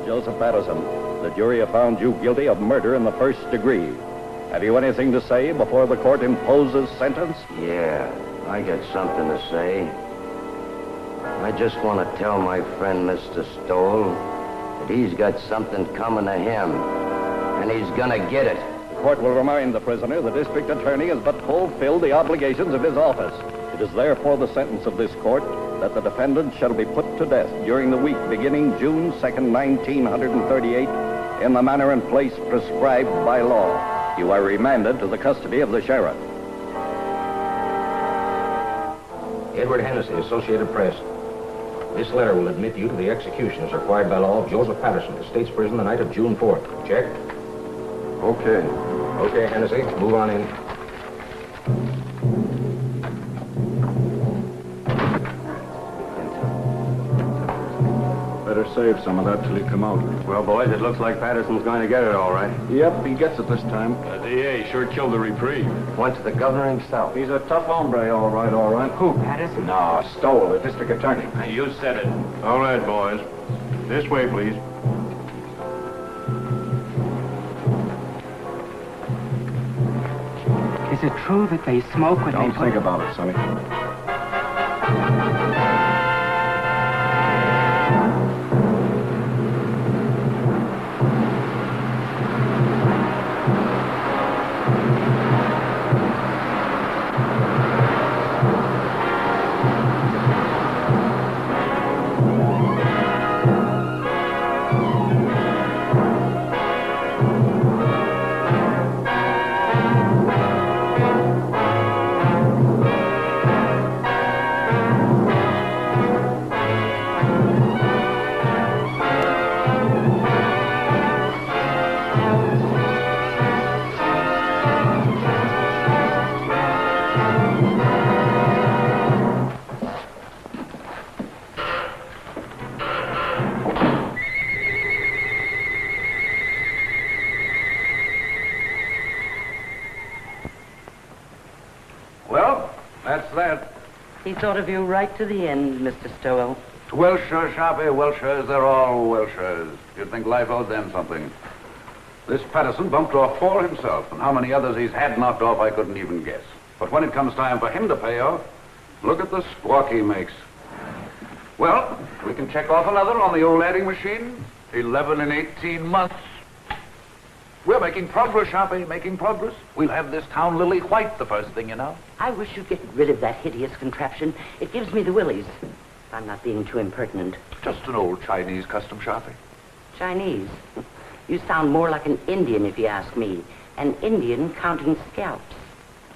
Joseph Patterson, the jury have found you guilty of murder in the first degree. Have you anything to say before the court imposes sentence? Yeah, I got something to say. I just want to tell my friend Mr. Stoll that he's got something coming to him, and he's gonna get it. The court will remind the prisoner the district attorney has but fulfilled the obligations of his office. It is therefore the sentence of this court that the defendant shall be put to death during the week beginning June 2nd, 1938, in the manner and place prescribed by law. You are remanded to the custody of the sheriff. Edward Hennessy, Associated Press. This letter will admit you to the execution as required by law of Joseph Patterson, the state's prison the night of June 4th. Check? Okay. Okay, Hennessy, move on in. Better save some of that till you come out. Well, boys, it looks like Patterson's going to get it all right. Yep, he gets it this time. The DA sure killed the reprieve. Went to the governor himself. He's a tough hombre, all right, all right. Who? Patterson? No, Stoll, the district attorney. You said it. All right, boys. This way, please. Is it true that they smoke when Don't they... think about it, Sonny. Well, that's that. He thought of you right to the end, Mr. Stowell. Welshers, Sharpie, Welshers, they're all Welshers. You'd think life owed them something. This Patterson bumped off 4 himself, and how many others he's had knocked off I couldn't even guess. But when it comes time for him to pay off, look at the squawk he makes. Well, we can check off another on the old adding machine. 11 in 18 months. We're making progress, Sharpie, making progress. We'll have this town lily white the first thing you know. I wish you'd get rid of that hideous contraption. It gives me the willies. If I'm not being too impertinent. Just an old Chinese custom, Sharpie. Chinese? You sound more like an Indian, if you ask me. An Indian counting scalps.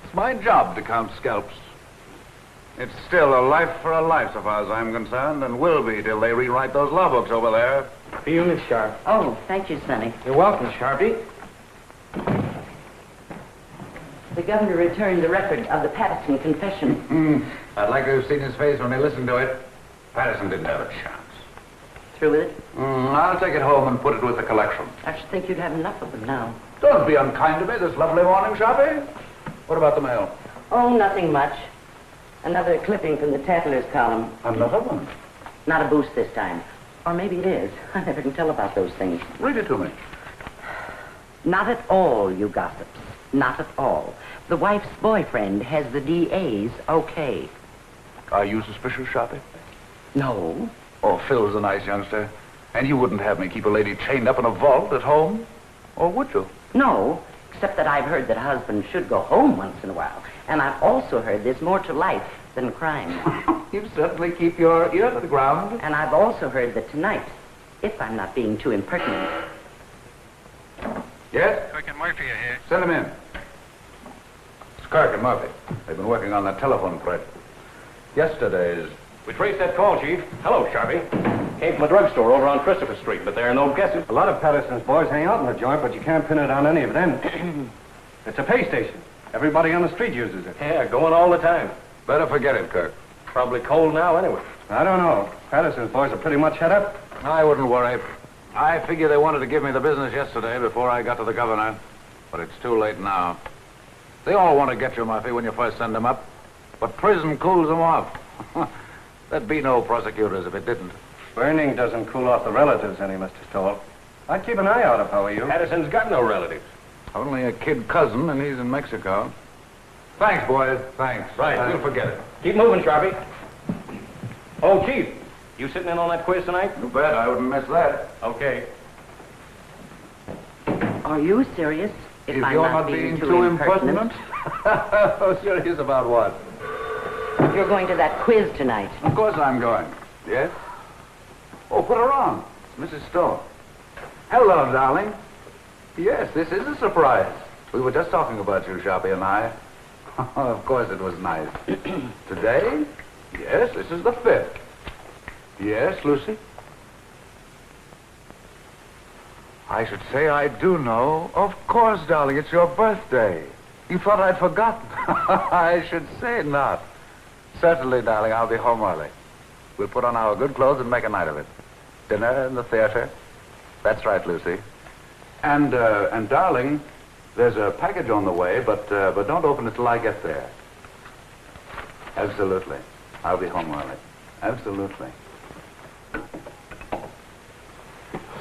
It's my job to count scalps. It's still a life for a life, so far as I'm concerned, and will be till they rewrite those law books over there. For you, Miss Sharp. Oh, thank you, Sonny. You're welcome, Sharpie. The governor returned the record of the Patterson confession. I'd like to have seen his face when he listened to it. Patterson didn't have a chance. Through with it? I'll take it home and put it with the collection. I should think you'd have enough of them now. Don't be unkind to me this lovely morning, Sharpie. What about the mail? Oh, nothing much. Another clipping from the Tatler's column. Another one? Not a boost this time. Or maybe it is. I never can tell about those things. Read it to me. Not at all, you gossips. Not at all. The wife's boyfriend has the DA's okay. Are you suspicious, Sharpie? No. Oh, Phil's a nice youngster. And you wouldn't have me keep a lady chained up in a vault at home? Or would you? No, except that I've heard that husbands should go home once in a while. And I've also heard there's more to life than crime. You certainly keep your ear to the ground. And I've also heard that tonight, if I'm not being too impertinent... Yes? Kirk and Murphy are here. Send him in. It's Kirk and Murphy. They've been working on that telephone thread. Yesterday's... We traced that call, Chief. Hello, Sharpie. Came from a drugstore over on Christopher Street, but there are no guesses. A lot of Patterson's boys hang out in the joint, but you can't pin it on any of them. It's a pay station. Everybody on the street uses it. Yeah, going all the time. Better forget it, Kirk. Probably cold now anyway. I don't know. Patterson's boys are pretty much head up. I wouldn't worry. I figure they wanted to give me the business yesterday before I got to the governor. But it's too late now. They all want to get you, Murphy, when you first send them up. but prison cools them off. There'd be no prosecutors if it didn't. Burning doesn't cool off the relatives any, Mr. Stoll. I'd keep an eye out if I were you. Patterson's got no relatives. Only a kid cousin, and he's in Mexico. Thanks, boys. Thanks. Right, we'll forget it. Keep moving, Sharpie. Oh, Chief, you sitting in on that quiz tonight? You bet. I wouldn't miss that. Okay. Are you serious? If I'm you're not being too impertinent. Oh, serious about what? You're going to that quiz tonight. Of course I'm going. Yes? Oh, put her on. Mrs. Stoll. Hello, darling. Yes, this is a surprise. We were just talking about you, Sharpie and I. Of course it was nice. Today? Yes, this is the 5th. Yes, Lucy? I should say I do know. Of course, darling, it's your birthday. You thought I'd forgotten. I should say not. Certainly, darling, I'll be home early. We'll put on our good clothes and make a night of it. Dinner in the theater. That's right, Lucy. And darling, there's a package on the way, but don't open it till I get there. Absolutely. I'll be home early. Absolutely.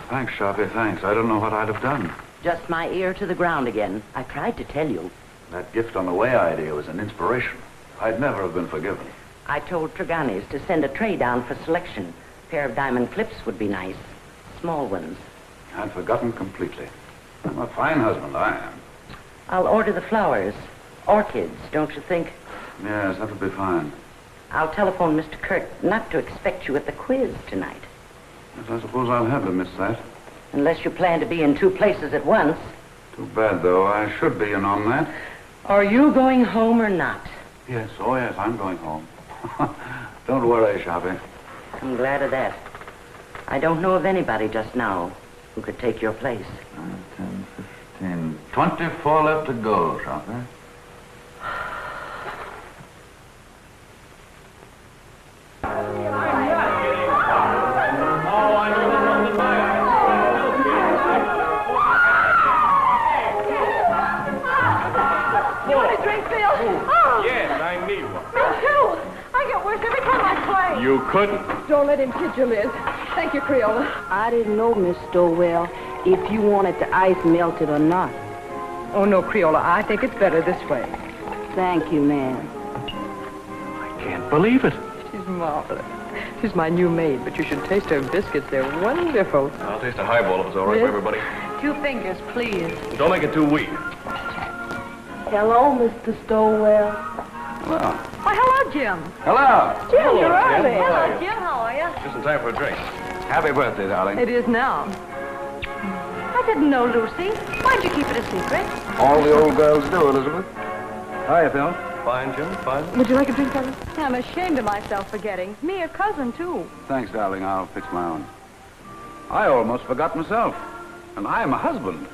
Thanks, Sharpie, thanks. I don't know what I'd have done. Just my ear to the ground again. I tried to tell you. That gift on the way idea was an inspiration. I'd never have been forgiven. I told Tregani's to send a tray down for selection. A pair of diamond clips would be nice. Small ones. I'd forgotten completely. I'm a fine husband, I am. I'll order the flowers. Orchids, don't you think? Yes, that'll be fine. I'll telephone Mr. Kirk not to expect you at the quiz tonight. Yes, I suppose I'll have to miss that. Unless you plan to be in 2 places at once. Too bad, though. I should be in on that. Are you going home or not? Yes, oh yes, I'm going home. Don't worry, Sharpie. I'm glad of that. I don't know of anybody just now who could take your place. 9, 10, 15. 24 left to go, Sharpie. You want a drink, Bill? Oh. Yes, I need one. Me too. I get worse every time I play. You couldn't. Don't let him kid you, Liz. Thank you, Creola. I didn't know, Miss Stowell, if you wanted the ice melted or not. Oh, no, Creola, I think it's better this way. Thank you, ma'am. I can't believe it. She's marvelous. She's my new maid, but you should taste her biscuits. They're wonderful. I'll taste a highball if it's all right Yes. for everybody. 2 fingers, please. Don't make it too weak. Hello, Mr. Stowell. Hello. Why, hello, Jim. Hello. Jim, you're Jim. early. How are Hello, you? Jim. How are you? Just in time for a drink. Happy birthday, darling. It is now. I didn't know, Lucy. Why'd you keep it a secret? All the old girls do, Elizabeth. Hiya, Phil. Fine, Jim, fine. Would you like a drink, Helen? I'm ashamed of myself for getting. Me, your cousin, too. Thanks, darling. I'll fix my own. I almost forgot myself. And I am a husband.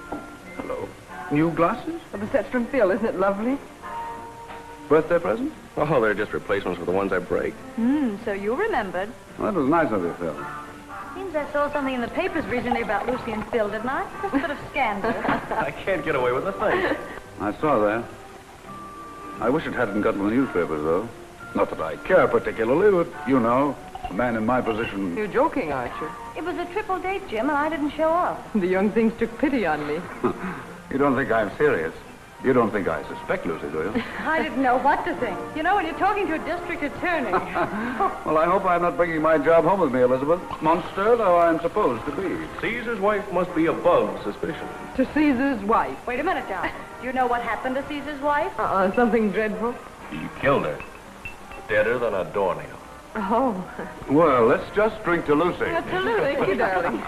Hello. New glasses? Well, the set's from Phil. Isn't it lovely? Birthday present? Oh, they're just replacements for the ones I break. So you remembered. Well, that was nice of you, Phil. Seems I saw something in the papers recently about Lucy and Phil, didn't I? Just a bit of scandal. I can't get away with a thing. I saw that. I wish it hadn't gotten the newspapers, though. Not that I care particularly, but, you know, a man in my position... You're joking, aren't you? It was a triple date, Jim, and I didn't show up. The young things took pity on me. You don't think I'm serious? You don't think I suspect Lucy, do you? I didn't know what to think. You know, when you're talking to a district attorney. Well, I hope I'm not bringing my job home with me, Elizabeth. Monster though I'm supposed to be. Caesar's wife must be above suspicion. To Caesar's wife. Wait a minute, John. Do you know what happened to Caesar's wife? Something dreadful. He killed her. Deader than a doornail. Oh. Well, let's just drink to Lucy. Thank you, darling.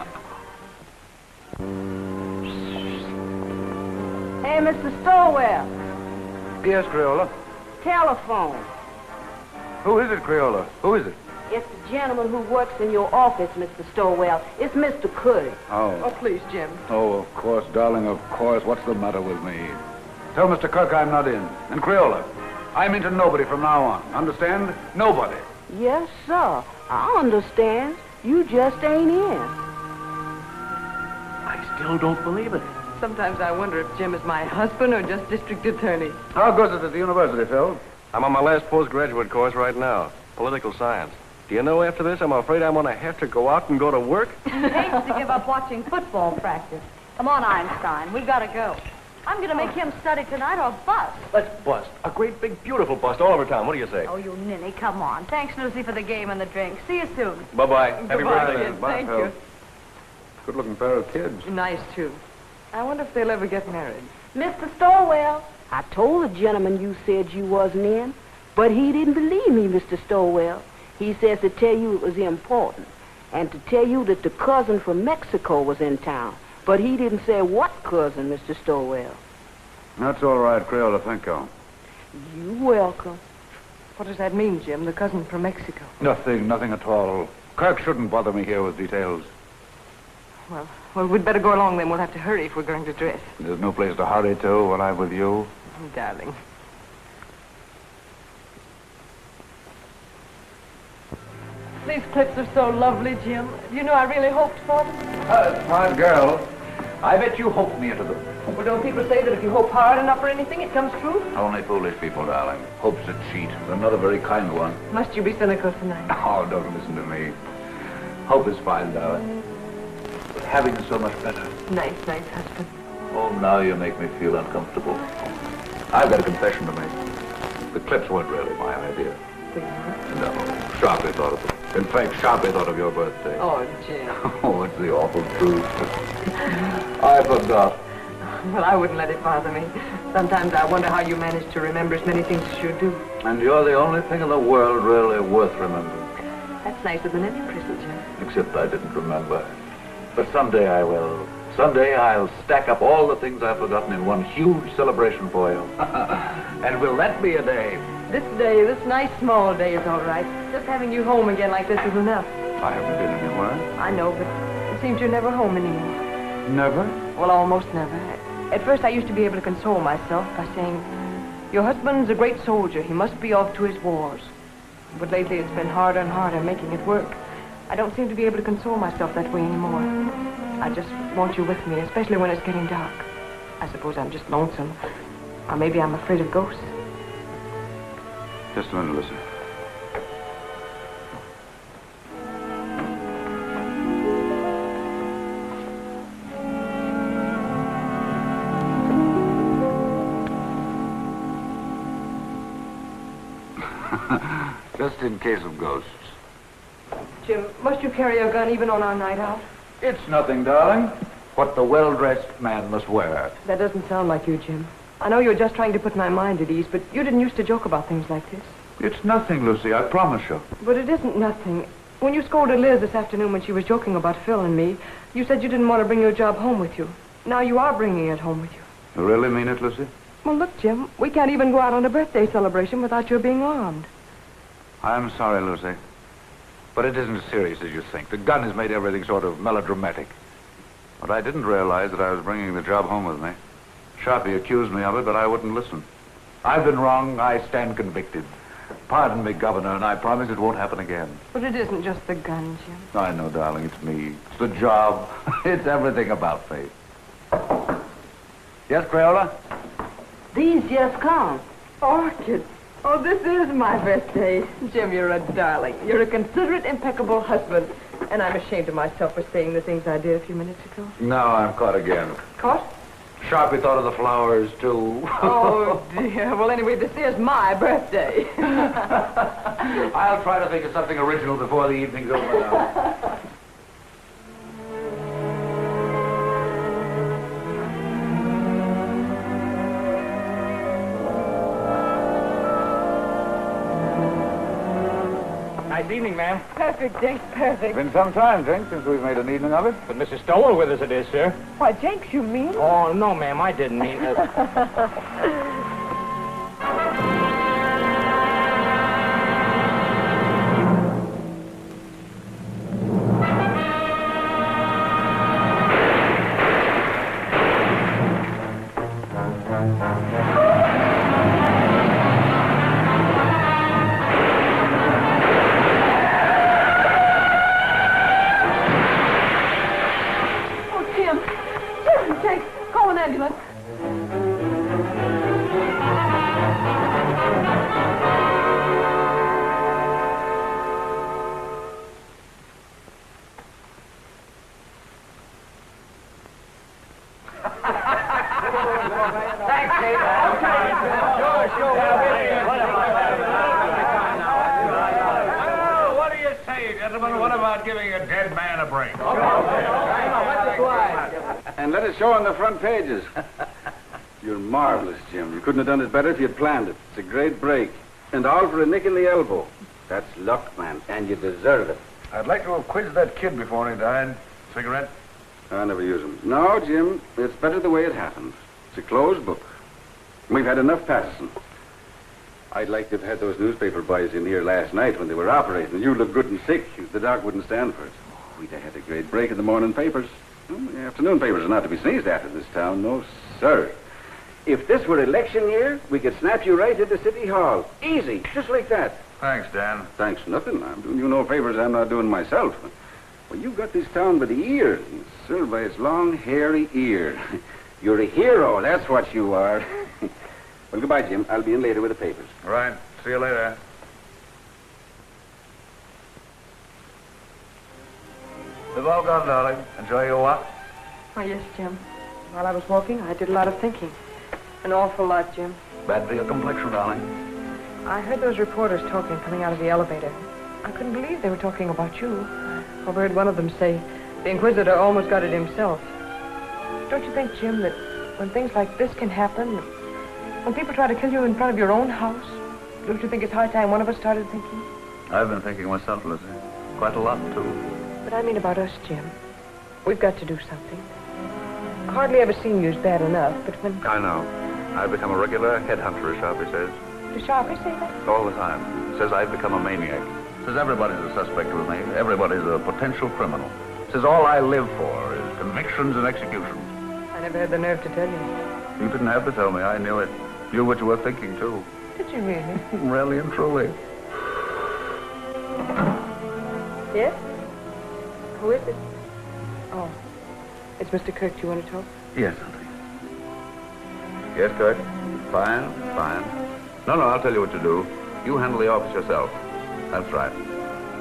Hey, Mr. Stowell. Yes, Creola. Telephone. Who is it, Creola? Who is it? It's the gentleman who works in your office, Mr. Stowell. It's Mr. Curry. Oh, please, Jim. Oh, of course, darling, of course. What's the matter with me? Tell Mr. Kirk I'm not in. And Creola, I'm into nobody from now on. Understand? Nobody. Yes, sir. I understand. You just ain't in. I still don't believe it. Sometimes I wonder if Jim is my husband or just district attorney. How goes it at the university, Phil? I'm on my last postgraduate course right now, political science. Do you know, after this, I'm afraid I'm going to have to go out and go to work? He hates to give up watching football practice. Come on, Einstein. We've got to go. I'm going to make him study tonight or bust. Let's bust. A great, big, beautiful bust all over town. What do you say? Oh, you ninny, come on. Thanks, Lucy, for the game and the drink. See you soon. Bye-bye. Happy Goodbye, birthday. kids. Thank you. Good-looking pair of kids. Nice, too. I wonder if they'll ever get married. Mr. Stowell, I told the gentleman you said you wasn't in, but he didn't believe me, Mr. Stowell. He says to tell you it was important, and to tell you that the cousin from Mexico was in town. But he didn't say what cousin, Mr. Stowell. That's all right, Crayola. Thank you. You're welcome. What does that mean, Jim? The cousin from Mexico? Nothing at all. Kirk shouldn't bother me here with details. Well, we'd better go along then. We'll have to hurry if we're going to dress. There's no place to hurry to when I'm with you. Oh, darling. These clips are so lovely, Jim. You know, I really hoped for them. Smart girl. I bet you hoped me into them. Well, don't people say that if you hope hard enough for anything, it comes true? Only foolish people, darling. Hope's a cheat. They're not a very kind one. Must you be cynical tonight? Oh, don't listen to me. Hope is fine, darling. But having is so much better. Nice husband. Oh, now you make me feel uncomfortable. I've got a confession to make. The clips weren't really my idea. No, Sharpie thought of them. In fact, Sharpie thought of your birthday. Oh, Jim. Oh, it's the awful truth. I forgot. Well, I wouldn't let it bother me. Sometimes I wonder how you manage to remember as many things as you do. And you're the only thing in the world really worth remembering. That's nicer than any present, Jim. Except I didn't remember. But someday I will. Someday I'll stack up all the things I've forgotten in one huge celebration for you. And will that be a day? This nice small day is all right. Just having you home again like this is enough. I haven't been anywhere. I know, but it seems you're never home anymore. Never? Well, almost never. At first I used to be able to console myself by saying, your husband's a great soldier. He must be off to his wars. But lately it's been harder and harder making it work. I don't seem to be able to console myself that way anymore. I just want you with me, especially when it's getting dark. I suppose I'm just lonesome. Or maybe I'm afraid of ghosts. Just a minute, listen. Just in case of ghosts. Jim, must you carry a gun even on our night out? It's nothing, darling. What the well-dressed man must wear. That doesn't sound like you, Jim. I know you're just trying to put my mind at ease, but you didn't used to joke about things like this. It's nothing, Lucy, I promise you. But it isn't nothing. When you scolded Liz this afternoon when she was joking about Phil and me, you said you didn't want to bring your job home with you. Now you are bringing it home with you. You really mean it, Lucy? Well, look, Jim, we can't even go out on a birthday celebration without your being armed. I'm sorry, Lucy. But it isn't as serious as you think. The gun has made everything sort of melodramatic. But I didn't realize that I was bringing the job home with me. Sharpie accused me of it, but I wouldn't listen. I've been wrong. I stand convicted. Pardon me, Governor, and I promise it won't happen again. But it isn't just the gun, Jim. I know, darling, it's me. It's the job. It's everything about me. Yes, Crayola? These just come. Orchid. Oh, this is my birthday. Jim, you're a darling. You're a considerate, impeccable husband. And I'm ashamed of myself for saying the things I did a few minutes ago. Now I'm caught again. Caught? Sharpie thought of the flowers, too. Oh, dear. Well, anyway, this is my birthday. I'll try to think of something original before the evening's over now. Nice evening, ma'am. Perfect, Jenks, perfect. Been some time, Jenks, since we've made an evening of it. But Mrs. Stowell with us it is, sir. Why, Jenks, you mean? Oh, no, ma'am, I didn't mean it. gentlemen, what about giving a dead man a break? And let it show on the front pages. You're marvelous, Jim. You couldn't have done it better if you'd planned it. It's a great break. And all for a nick in the elbow. That's luck, man, and you deserve it. I'd like to have quizzed that kid before he died. Cigarette? I never use them. No, Jim, it's better the way it happened. It's a closed book. We've had enough Patterson. I'd like to have had those newspaper boys in here last night when they were operating. You look good and sick. The doc wouldn't stand for it. We'd have had a great break in the morning papers. The afternoon papers are not to be sneezed at in this town. No, sir. If this were election year, we could snap you right into City Hall. Easy, just like that. Thanks, Dan. Thanks, nothing. I'm doing you no favors I'm not doing myself. Well, you got this town by the ear. Sir, by its long, hairy ear. You're a hero, that's what you are. Well, goodbye, Jim. I'll be in later with the papers. All right. See you later. We've all gone, darling. Enjoy your walk? Oh, yes, Jim. While I was walking, I did a lot of thinking. An awful lot, Jim. Bad for your complexion, darling. I heard those reporters talking coming out of the elevator. I couldn't believe they were talking about you. I overheard one of them say the Inquisitor almost got it himself. Don't you think, Jim, that when things like this can happen, when people try to kill you in front of your own house, don't you think it's high time one of us started thinking? I've been thinking myself, Lizzie. Quite a lot, too. But I mean about us, Jim. We've got to do something. I hardly ever seen you as bad enough, but when... I know. I've become a regular headhunter, as Sharpie says. Does Sharpie say that? All the time. Says I've become a maniac. Says everybody's a suspect with me. Everybody's a potential criminal. Says all I live for is convictions and executions. I never had the nerve to tell you. You didn't have to tell me. I knew it. Knew what you were thinking, too. Did you really? Really and truly. Yes? Who is it? Oh, it's Mr. Kirk. Do you want to talk? Yes, honey. Yes, Kirk? Fine, fine. No, I'll tell you what to do. You handle the office yourself. That's right.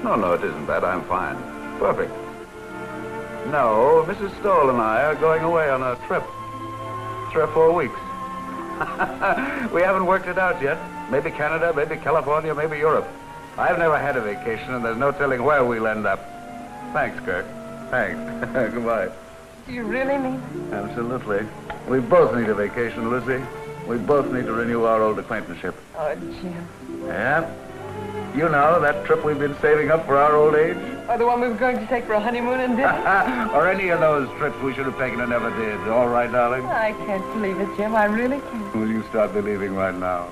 No, it isn't that. I'm fine. Perfect. No, Mrs. Stoll and I are going away on a trip. 3 or 4 weeks. We haven't worked it out yet. Maybe Canada, maybe California, maybe Europe. I've never had a vacation, and there's no telling where we'll end up. Thanks, Kirk. Thanks. Goodbye. Do you really mean it? Absolutely. We both need a vacation, Lucy. We both need to renew our old acquaintanceship. Oh, Jim. Yeah. You know, that trip we've been saving up for our old age? Or the one we were going to take for a honeymoon and didn't? Or any of those trips we should have taken and never did. All right, darling? I can't believe it, Jim. I really can't. Will you start believing right now?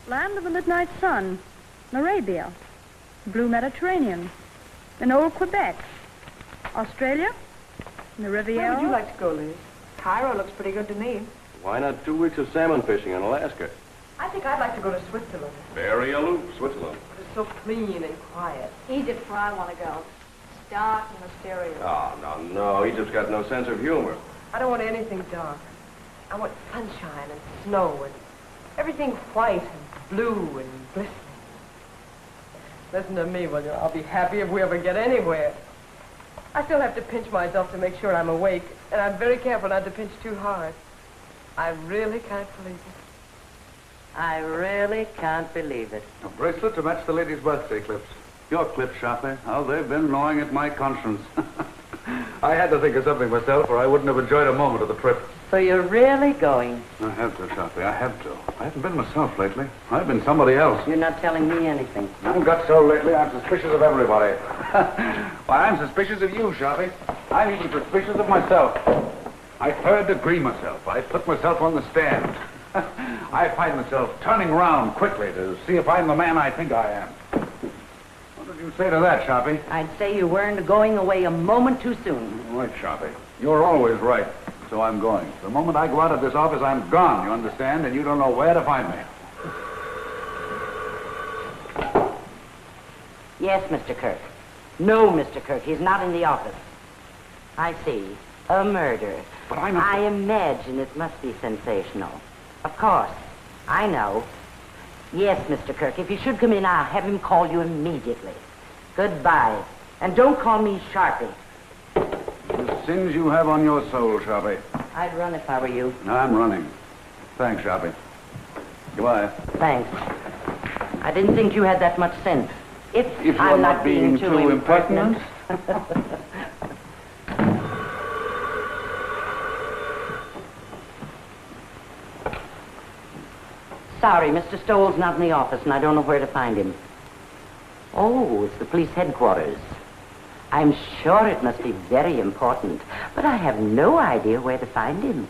Land of the midnight sun, Arabia, blue Mediterranean, in old Quebec, Australia, the Riviera. Where would you like to go, Liz? Cairo looks pretty good to me. Why not 2 weeks of salmon fishing in Alaska? I think I'd like to go to Switzerland. Very aloof, Switzerland. It's so clean and quiet. Egypt, where I want to go. It's dark and mysterious. Oh, no. Egypt's got no sense of humor. I don't want anything dark. I want sunshine and snow and everything white and blue and glistening. Listen to me, will you? I'll be happy if we ever get anywhere. I still have to pinch myself to make sure I'm awake, and I'm very careful not to pinch too hard. I really can't believe it. I really can't believe it. A bracelet to match the lady's birthday clips. Your clips, Sharpie. How they've been gnawing at my conscience. I had to think of something myself, or I wouldn't have enjoyed a moment of the trip. So you're really going? I have to, Sharpie. I have to. I haven't been myself lately. I've been somebody else. You're not telling me anything. I've got so lately, I'm suspicious of everybody. Why, I'm suspicious of you, Sharpie. I'm even suspicious of myself. I third degree myself. I put myself on the stand. I find myself turning around quickly to see if I'm the man I think I am. What did you say to that, Sharpie? I'd say you weren't going away a moment too soon. Right, Sharpie. You're always right. So I'm going. The moment I go out of this office, I'm gone, you understand? And you don't know where to find me. Yes, Mr. Kirk. No, Mr. Kirk, he's not in the office. I see. A murder. But I'm not... I imagine it must be sensational. Of course. I know. Yes, Mr. Kirk, if you should come in, I'll have him call you immediately. Goodbye. And don't call me Sharpie. The sins you have on your soul, Sharpie. I'd run if I were you. I'm running. Thanks, Sharpie. Goodbye. Thanks. I didn't think you had that much sense. If If I'm you're not being too impertinent. Sorry, Mr. Stoll's not in the office, and I don't know where to find him. Oh, it's the police headquarters. I'm sure it must be very important, but I have no idea where to find him.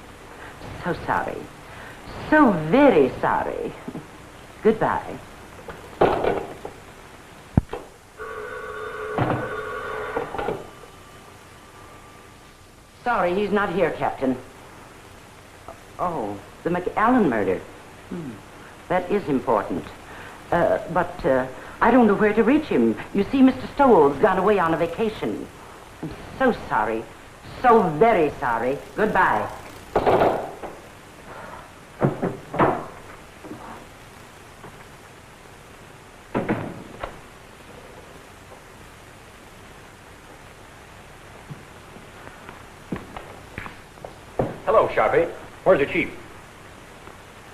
So sorry. So very sorry. Goodbye. Sorry, he's not here, Captain. Oh, the McAllen murder. That is important. But I don't know where to reach him. You see, Mr. Stoll's gone away on a vacation. I'm so sorry. So very sorry. Goodbye. Hello, Sharpie. Where's the chief?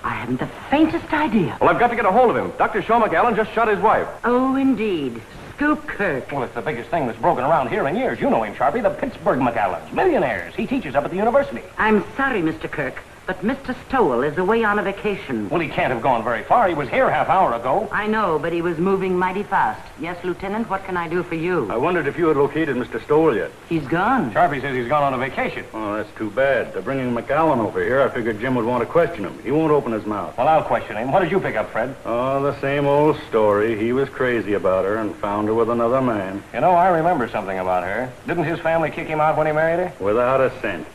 I haven't the faintest idea. Well, I've got to get a hold of him. Dr. Shaw McAllen just shot his wife. Oh, indeed. Scoop Kirk. Well, it's the biggest thing that's broken around here in years. You know him, Sharpie. The Pittsburgh McAllens. Millionaires. He teaches up at the university. I'm sorry, Mr. Kirk, but Mr. Stowell is away on a vacation. Well, he can't have gone very far. He was here half hour ago. I know, but he was moving mighty fast. Yes, Lieutenant, what can I do for you? I wondered if you had located Mr. Stowell yet. He's gone. Sharpie says he's gone on a vacation. Oh, that's too bad. They're bringing McAllen over here. I figured Jim would want to question him. He won't open his mouth. Well, I'll question him. What did you pick up, Fred? Oh, the same old story. He was crazy about her and found her with another man. You know, I remember something about her. Didn't his family kick him out when he married her? Without a cent.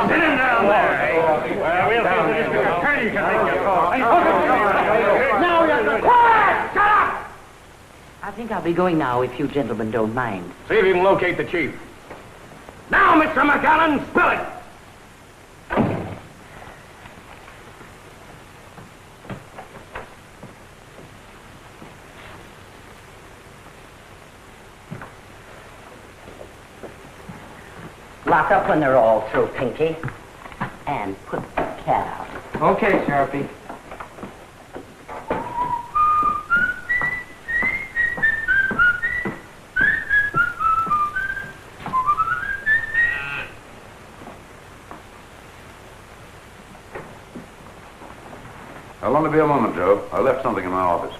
Sit him down there. We'll see if the district attorney can make your call. Now you're quiet! Shut up! I think I'll be going now if you gentlemen don't mind. See if you can locate the chief. Now, Mr. McAllen, spill it! Lock up when they're all through, Pinky. And put the cat out. Okay, Sharpie. I'll only be a moment, Joe. I left something in my office.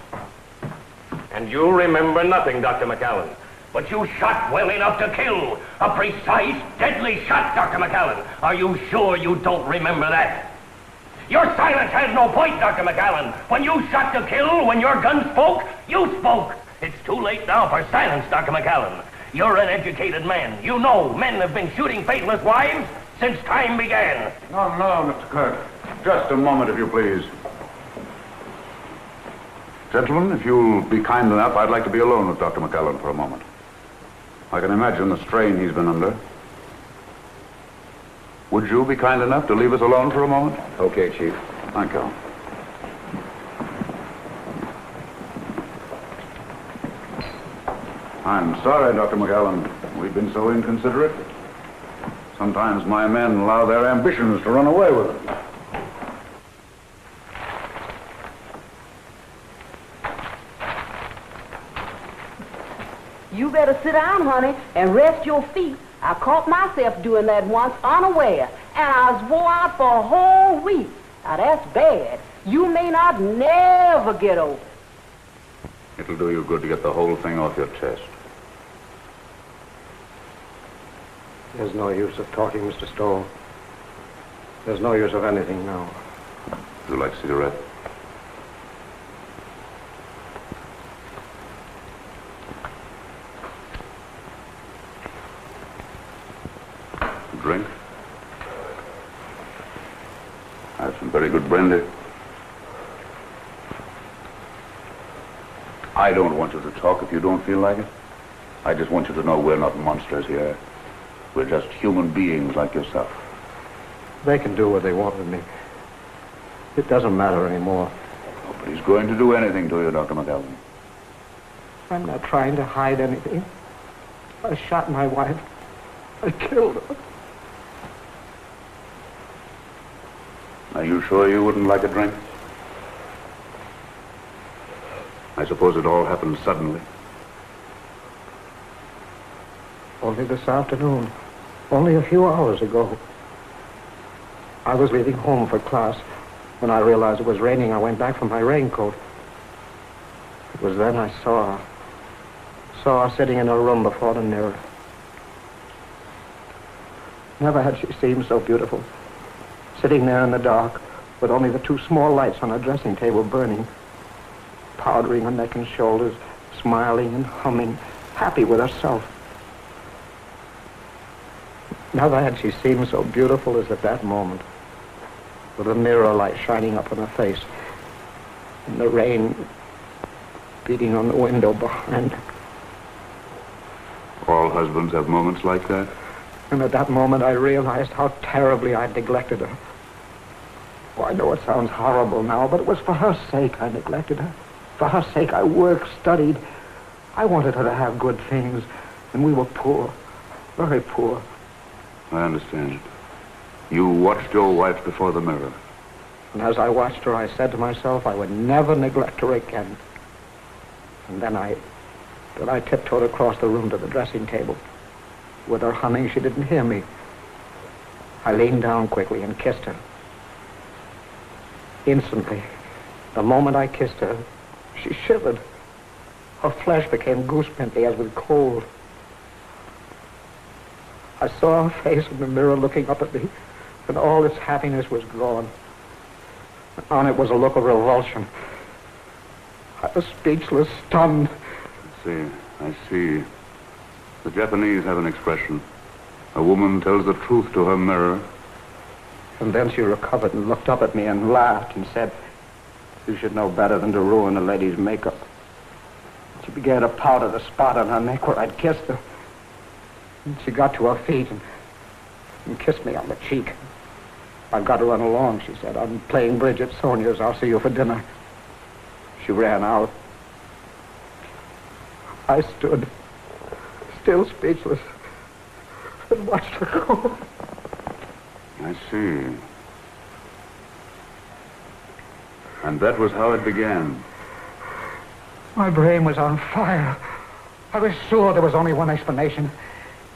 And you remember nothing, Dr. McAllen. But you shot well enough to kill. A precise, deadly shot, Dr. McAllen. Are you sure you don't remember that? Your silence has no point, Dr. McAllen. When you shot to kill, when your gun spoke, you spoke. It's too late now for silence, Dr. McAllen. You're an educated man. You know men have been shooting faithless wives since time began. No, Mr. Kirk. Just a moment, if you please. Gentlemen, if you'll be kind enough, I'd like to be alone with Dr. McAllen for a moment. I can imagine the strain he's been under. Would you be kind enough to leave us alone for a moment? Okay, Chief. Thank you. I'm sorry, Dr. McAllen. We've been so inconsiderate. Sometimes my men allow their ambitions to run away with them. You better sit down, honey, and rest your feet. I caught myself doing that once unaware, and I was wore out for a whole week. Now, that's bad. You may not never get over it. It'll do you good to get the whole thing off your chest. There's no use of talking, Mr. Stoll. There's no use of anything now. Would you like a cigarette? Drink? I have some very good brandy. I don't want you to talk if you don't feel like it. I just want you to know we're not monsters here. We're just human beings like yourself. They can do what they want with me. It doesn't matter anymore. Nobody's going to do anything to you, Dr. McAllen. I'm not trying to hide anything. I shot my wife. I killed her. Are you sure you wouldn't like a drink? I suppose it all happened suddenly. Only this afternoon. Only a few hours ago. I was leaving home for class. When I realized it was raining, I went back for my raincoat. It was then I saw her sitting in her room before the mirror. Never had she seemed so beautiful. Sitting there in the dark, with only the two small lights on her dressing table burning, powdering her neck and shoulders, smiling and humming, happy with herself. Never had she seemed so beautiful as at that moment, with the mirror light shining up on her face, and the rain beating on the window behind her. All husbands have moments like that. And at that moment, I realized how terribly I'd neglected her. Oh, I know it sounds horrible now, but it was for her sake I neglected her. For her sake, I worked, studied. I wanted her to have good things, and we were poor, very poor. I understand. You watched your wife before the mirror. And as I watched her, I said to myself I would never neglect her again. And then I tiptoed across the room to the dressing table. With her humming, she didn't hear me. I leaned down quickly and kissed her. Instantly, the moment I kissed her, she shivered. Her flesh became goosepimply as with cold. I saw her face in the mirror looking up at me, and all its happiness was gone. On it was a look of revulsion. I was speechless, stunned. I see. The Japanese have an expression. A woman tells the truth to her mirror. And then she recovered and looked up at me and laughed and said, "You should know better than to ruin a lady's makeup." She began to powder the spot on her neck where I'd kissed her. And she got to her feet and kissed me on the cheek. "I've got to run along," she said. "I'm playing bridge at Sonia's. I'll see you for dinner." She ran out. I stood, still speechless, and watched her go. I see. And that was how it began. My brain was on fire. I was sure there was only one explanation.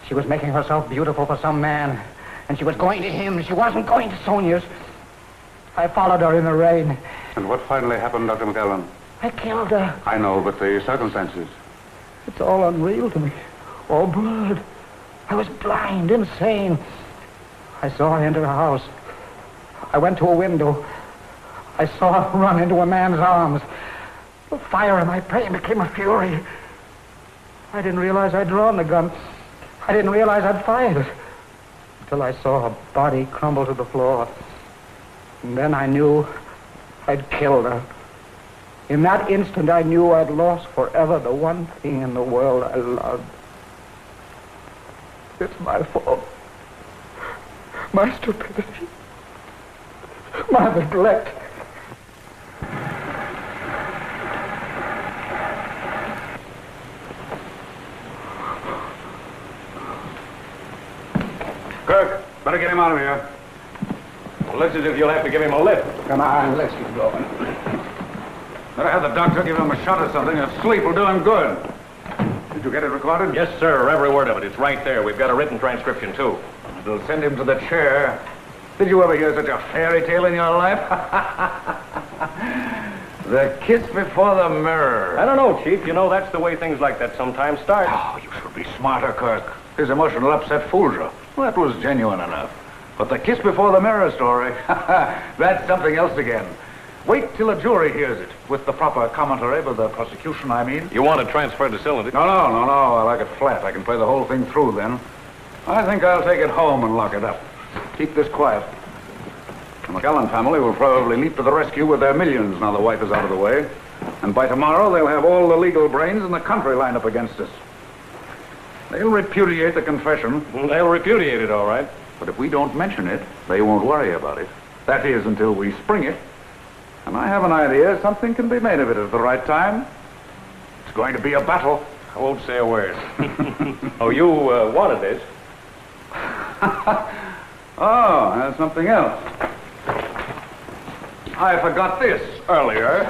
She was making herself beautiful for some man, and she was going to him. She wasn't going to Sonia's. I followed her in the rain. And what finally happened, Dr. McAllen? I killed her. I know, but the circumstances. It's all unreal to me. All blurred. I was blind, insane. I saw her enter the house. I went to a window. I saw her run into a man's arms. The fire in my brain became a fury. I didn't realize I'd drawn the gun. I didn't realize I'd fired it. Until I saw her body crumble to the floor. And then I knew I'd killed her. In that instant, I knew I'd lost forever the one thing in the world I loved. It's my fault. My stupidity. My neglect. Kirk, better get him out of here. Well, looks as if you'll have to give him a lift. Come on, let's get going. Better have the doctor give him a shot or something. A sleep will do him good. Did you get it recorded? Yes, sir. Every word of it. It's right there. We've got a written transcription, too. It'll send him to the chair. Did you ever hear such a fairy tale in your life? The kiss before the mirror. I don't know, Chief. You know, that's the way things like that sometimes start. Oh, you should be smarter, Kirk. His emotional upset fooled you. Well, that was genuine enough. But the kiss before the mirror story, that's something else again. Wait till a jury hears it, with the proper commentary by the prosecution, I mean. You want to transfer to Cylinder? No. I like it flat. I can play the whole thing through then. I think I'll take it home and lock it up. Keep this quiet. The McAllen family will probably leap to the rescue with their millions now the wife is out of the way. And by tomorrow, they'll have all the legal brains in the country lined up against us. They'll repudiate the confession. They'll repudiate it, all right. But if we don't mention it, they won't worry about it. That is, until we spring it. And I have an idea something can be made of it at the right time. It's going to be a battle. I won't say a word. Oh, you wanted this? Oh, that's something else. I forgot this earlier.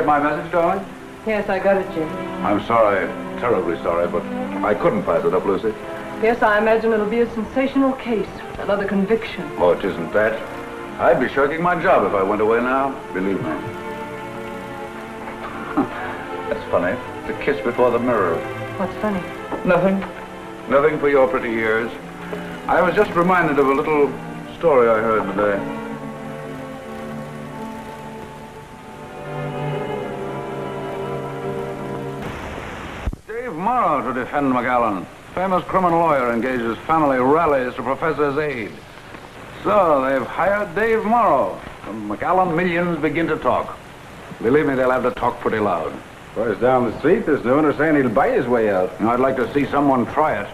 My message, darling? Yes, I got it, Jim. I'm sorry, terribly sorry, but I couldn't pass it up, Lucy. Yes, I imagine it'll be a sensational case. Another conviction. Oh, it isn't that. I'd be shirking my job if I went away now, believe me. That's funny. It's a kiss before the mirror. What's funny? Nothing. Nothing for your pretty ears. I was just reminded of a little story I heard today. Morrow to defend McAllen. Famous criminal lawyer engages family rallies to professor's aid. So they've hired Dave Morrow. From McAllen, millions begin to talk. Believe me, they'll have to talk pretty loud. Boys down the street, there's no one who's saying he'll buy his way out. Now, I'd like to see someone try it.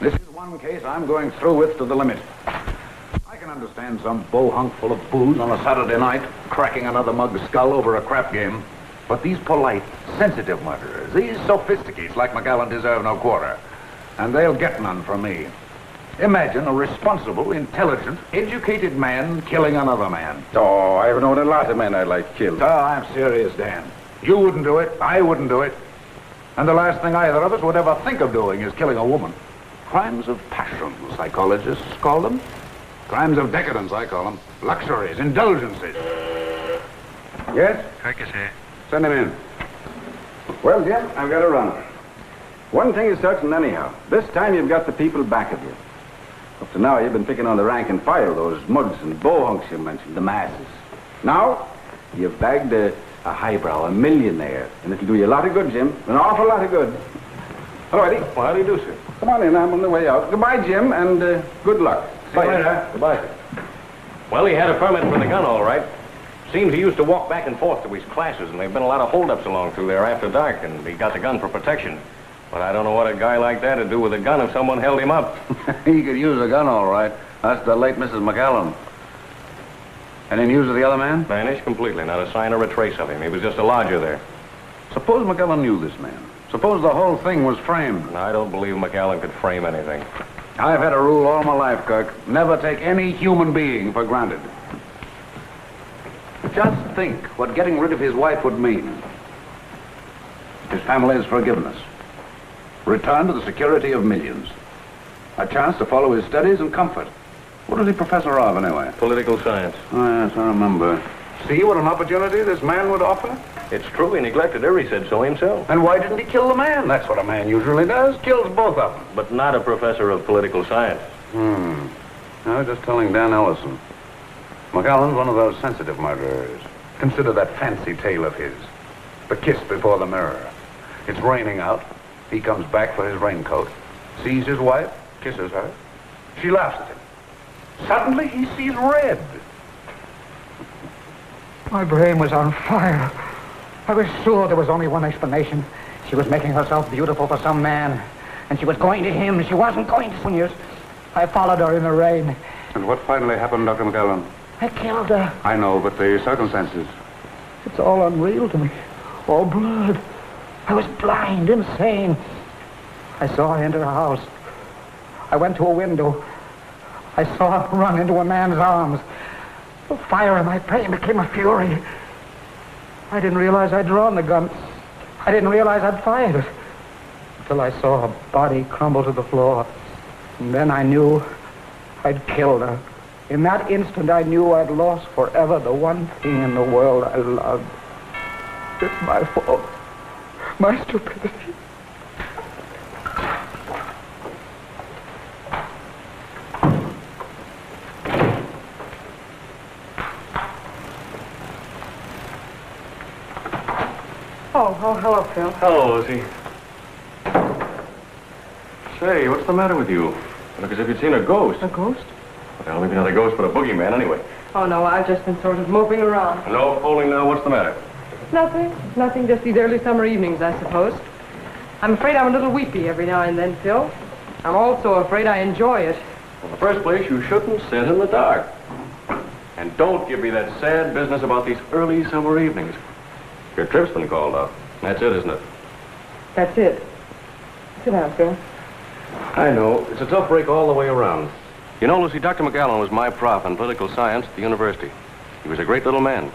This is one case I'm going through with to the limit. I can understand some bohunk full of booze on a Saturday night cracking another mug's skull over a crap game. But these polite, sensitive murderers, these sophisticates like McAllen deserve no quarter. And they'll get none from me. Imagine a responsible, intelligent, educated man killing another man. Oh, I've known a lot of men I'd like killed. Oh, I'm serious, Dan. You wouldn't do it. I wouldn't do it. And the last thing either of us would ever think of doing is killing a woman. Crimes of passion, psychologists call them. Crimes of decadence, I call them. Luxuries, indulgences. Yes? Kirk is here. Send him in. Well, Jim, I've got to run. One thing is certain anyhow. This time you've got the people back of you. Up to now, you've been picking on the rank and file, those mugs and bohunks you mentioned, the masses. Now, you've bagged a highbrow, a millionaire, and it'll do you a lot of good, Jim. An awful lot of good. Hello, Eddie. Well, how do you do, sir? Come on in, I'm on the way out. Goodbye, Jim, and good luck. See you later. Goodbye. Well, he had a permit for the gun, all right. Seems he used to walk back and forth to his classes, and there've been a lot of holdups along through there after dark, and he got the gun for protection. But I don't know what a guy like that would do with a gun if someone held him up. He could use a gun, all right. That's the late Mrs. McAllen. Any news of the other man? Vanished completely, not a sign or a trace of him. He was just a lodger there. Suppose McAllen knew this man. Suppose the whole thing was framed. I don't believe McAllen could frame anything. I've had a rule all my life, Kirk. Never take any human being for granted. Just think what getting rid of his wife would mean. His family's forgiveness. Return to the security of millions. A chance to follow his studies and comfort. What is he professor of, anyway? Political science. Oh, yes, I remember. See what an opportunity this man would offer? It's true, he neglected her, he said so himself. And why didn't he kill the man? That's what a man usually does, kills both of them. But not a professor of political science. I was just telling Dan Ellison. McAllen's one of those sensitive murderers. Consider that fancy tale of his. The kiss before the mirror. It's raining out. He comes back for his raincoat, sees his wife, kisses her. She laughs at him. Suddenly he sees red. My brain was on fire. I was sure there was only one explanation. She was making herself beautiful for some man, and she was going to him. She wasn't going to Swingers. I followed her in the rain. And what finally happened, Dr. McAllen? I killed her. I know, but the circumstances. It's all unreal to me. All blood. I was blind, insane. I saw her enter a house. I went to a window. I saw her run into a man's arms. The fire in my brain became a fury. I didn't realize I'd drawn the gun. I didn't realize I'd fired it. Until I saw her body crumble to the floor. And then I knew I'd killed her. In that instant, I knew I'd lost forever the one thing in the world I loved. It's my fault. My stupidity. Oh, hello, Phil. Hello, Lucy. Say, what's the matter with you? You look as if you'd seen a ghost. A ghost? Well, maybe not a ghost, but a boogeyman anyway. Oh, no, I've just been sort of moping around. No fooling now. What's the matter? Nothing, just these early summer evenings, I suppose. I'm afraid I'm a little weepy every now and then, Phil. I'm also afraid I enjoy it. In the first place, you shouldn't sit in the dark. And don't give me that sad business about these early summer evenings. Your trip's been called off. That's it, isn't it? That's it. Sit down, Phil. I know. It's a tough break all the way around. You know, Lucy, Dr. McAllen was my prof in political science at the university. He was a great little man.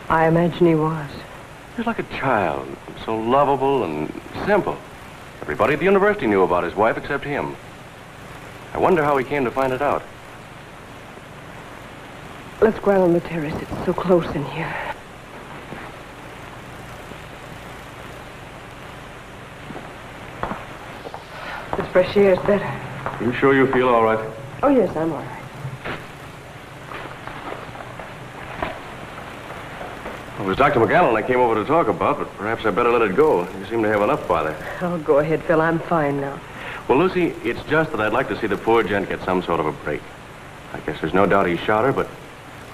I imagine he was. He was like a child, so lovable and simple. Everybody at the university knew about his wife except him. I wonder how he came to find it out. Let's go out on the terrace. It's so close in here. This fresh air is better. You sure you feel all right? Oh, yes, I'm all right. It was Dr. McAllen I came over to talk about, but perhaps I better let it go. You seem to have enough bother. Oh, go ahead, Phil. I'm fine now. Well, Lucy, it's just that I'd like to see the poor gent get some sort of a break. I guess there's no doubt he shot her, but,